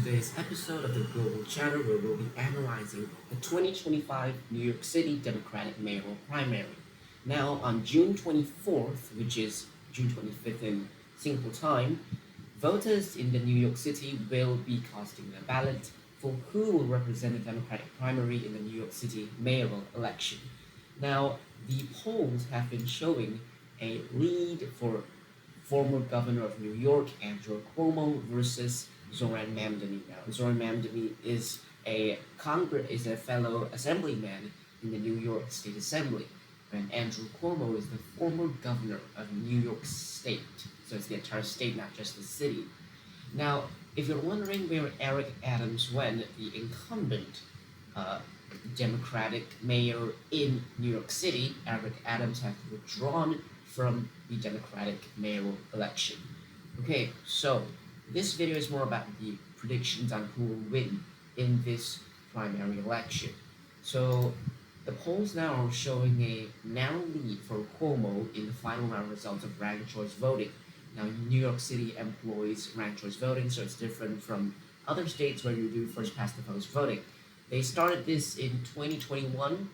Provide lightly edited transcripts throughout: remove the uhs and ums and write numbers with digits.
today's episode of the Global Chatter, where we'll be analyzing the 2025 New York City Democratic mayoral primary. Now, on June 24th, which is June 25th in Singapore time, voters in the New York City will be casting their ballot for who will represent the Democratic primary in the New York City mayoral election. Now, the polls have been showing a lead for former governor of New York, Andrew Cuomo, versus Zoran Mamdani. Now, Zoran Mamdani is a fellow assemblyman in the New York State Assembly, and Andrew Cuomo is the former governor of New York State. So it's the entire state, not just the city. Now, if you're wondering where Eric Adams went, the incumbent Democratic mayor in New York City, Eric Adams, has withdrawn from the Democratic mayoral election. Okay, so this video is more about the predictions on who will win in this primary election. So the polls now are showing a narrow lead for Cuomo in the final round results of ranked choice voting. Now, New York City employs ranked choice voting, so it's different from other states where you do first past the post voting. They started this in 2021,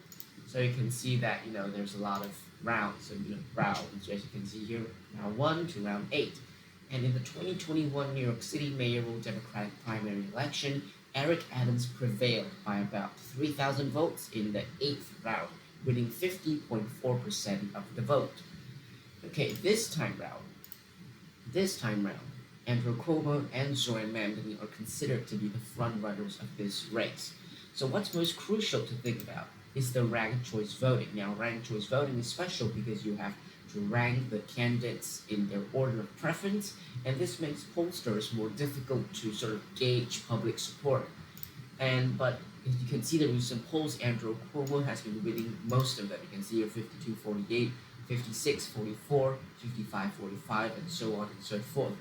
so you can see that there's a lot of rounds and rounds, as you can see here, round 1 to round 8. And in the 2021 New York City mayoral Democratic primary election, Eric Adams prevailed by about 3,000 votes in the 8th round, winning 50.4% of the vote. Okay, this time round, Andrew Cuomo and Zoran Mamdani are considered to be the front runners of this race. So what's most crucial to think about is the ranked choice voting. Now, ranked choice voting is special because you have to rank the candidates in their order of preference, and this makes pollsters more difficult to sort of gauge public support. But as you can see the recent polls, Andrew Cuomo has been winning most of them. You can see here 52-48, 56-44, 55-45, and so on and so forth.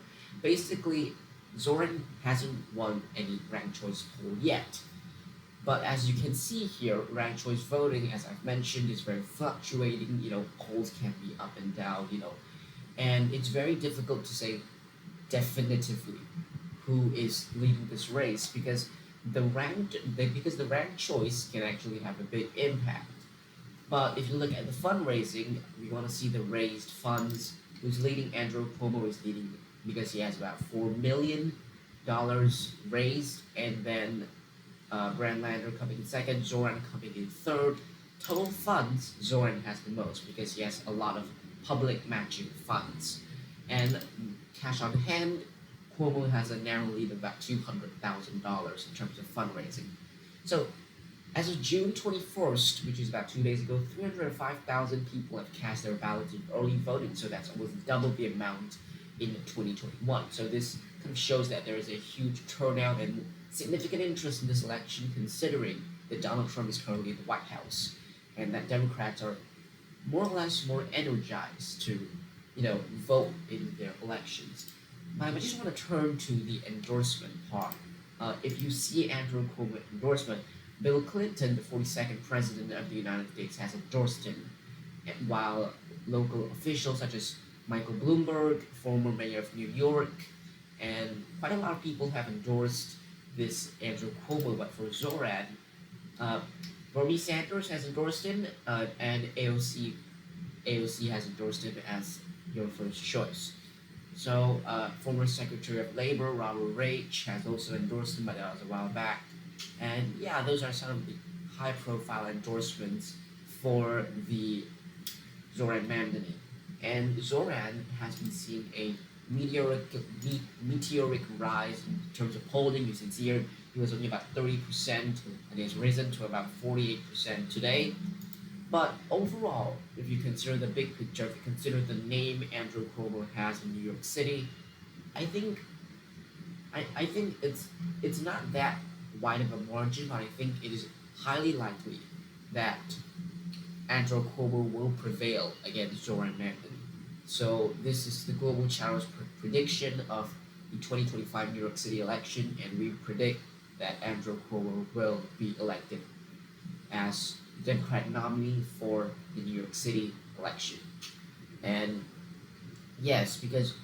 Basically, Zoran hasn't won any ranked choice poll yet. But as you can see here, ranked choice voting, as I've mentioned, is very fluctuating. Polls can be up and down, and it's very difficult to say definitively who is leading this race because the ranked choice can actually have a big impact. But if you look at the fundraising, we want to see the raised funds. Who's leading? Andrew Cuomo is leading because he has about $4 million raised, and then Brand Lander coming in second, Zoran coming in third. Total funds, Zoran has the most because he has a lot of public matching funds. And cash on hand, Cuomo has a narrow lead of about $200,000 in terms of fundraising. So as of June 21st, which is about 2 days ago, 305,000 people have cast their ballots in early voting, so that's almost double the amount in 2021. So this kind of shows that there is a huge turnout and significant interest in this election, considering that Donald Trump is currently in the White House, and that Democrats are more or less more energized to, vote in their elections. But I just want to turn to the endorsement part. If you see Andrew Cuomo endorsement, Bill Clinton, the 42nd president of the United States, has endorsed him, while local officials such as Michael Bloomberg, former mayor of New York, and quite a lot of people have endorsed this Andrew Cuomo. But for Zoran, Bernie Sanders has endorsed him, and AOC has endorsed him as your first choice. So, former Secretary of Labor Robert Rage has also endorsed him, but that was a while back. And yeah, those are some of the high-profile endorsements for the Zoran Mamdani. And Zoran has been seeing a meteoric rise in terms of polling. You can see here he was only about 30%, and it's risen to about 48% today. But overall, if you consider the big picture, if you consider the name Andrew Cuomo has in New York City, I think it's not that wide of a margin, but I think it is highly likely that Andrew Cuomo will prevail against Zoran Mamdani. So this is the Global Chatter's prediction of the 2025 New York City election, and we predict that Andrew Cuomo will be elected as Democratic nominee for the New York City election. And Yes, because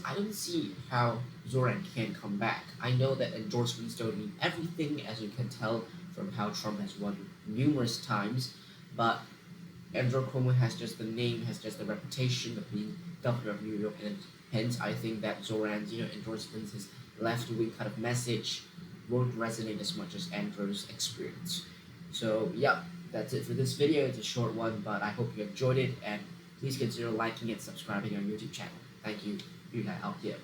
I don't see how Zoran can come back. I know that endorsements don't mean everything, as you can tell from how Trump has won numerous times, but Andrew Cuomo has just the name, has just the reputation of being governor of New York, and hence I think that Zoran's endorsements, his left wing kind of message, won't resonate as much as Andrew's experience. So yeah, that's it for this video. It's a short one, but I hope you enjoyed it, and please consider liking and subscribing our YouTube channel. Thank you. You got help here.